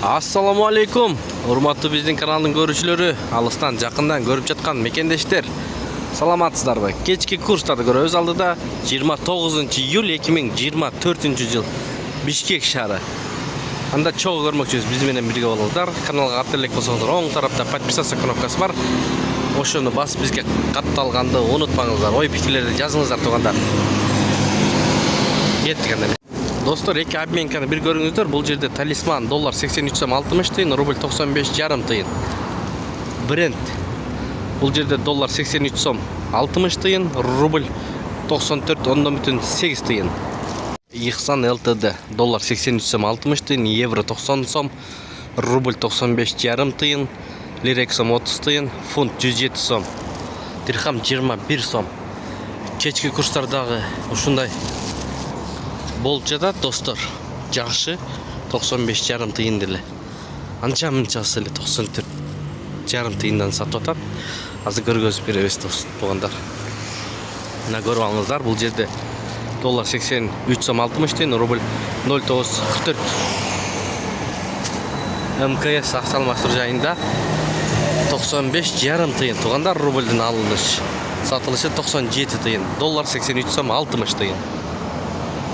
Assalamu alaikum. Урматтуу биздин каналдын көрүүчүлөрү, алыстан жакындан көрүп жаткан мекендештер. Саламатсыздарбы? Кечки курстарды көрөбүз. Алдыда 29-июль 2024-жыл Бишкек шаары. Анда чогуу көрмөкчүбүз, биз менен бирге болуңуздар. Каналга каттап элек болсоңуздар, оң тарапта подписаться кнопкасы бар. Ошону басып бизге катталганды унутпаңыздар. Ой пикирлерди жазыңыздар туугандар. Кеттик анда. Достор, эки обменканы бир көрүңүздөр. Бул жерде талисман доллар 83 сом 60 тыйын, рубль 95 жарым тыйын. Бренд. Бул жерде доллар 83 сом 60 тыйын, рубль 94,8 тыйын. Ихсан ЛТД доллар 83 сом 60 тыйын, евро 90 сом, рубль 95 жарым тыйын, лирек сом 30 тыйын, фунт 107 сом, дирхам 21 сом. Кечки курстардагы ушундай болуп жатат достор. Жакшы 95 жарым тыйын деле. Анча мынчасы эле 94 жарым тыйындан сатып атат. Азыр көргөзүп беребиз туугандар. Мына көрүп алыңыздар, бул жерде доллар 83 сом 60 тыйын, рубль 0,944. МКС акча алмаштыруу жайында 95 жарым тыйын туугандар, рубльдин алыныш сатылышы 97 тыйын, доллар 83 сом 60 тыйын.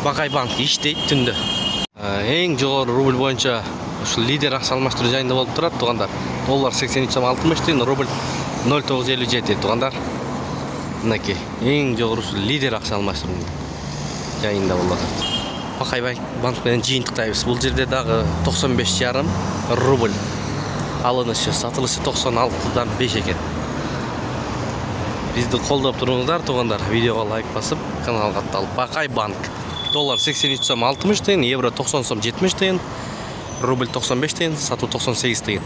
Бакай банк иштейт түндө. Эң жогору рубль боюнча ушул лидер акча алмаштыруу жайында болуп турат туугандар. Доллар 83 сом 60 тыйын, рубль 0,957 туугандар. Мынакей эң жогору ушул лидер акча алмаштыруу жайында болуп атат. Бакай банк менен жыйынтыктайбыз. Бул жерде дагы 95 жарым рубль алынышы, сатылышы 96дан 5 экен. Бизди колдоп туруңуздар туугандар. Видеого лайк басып, каналга катталып. Бакай банк доллар 83 сом 60 тыйын, евро 90 сом 70 тыйын, рубль 95 тыйын, сатуу 98 тыйын.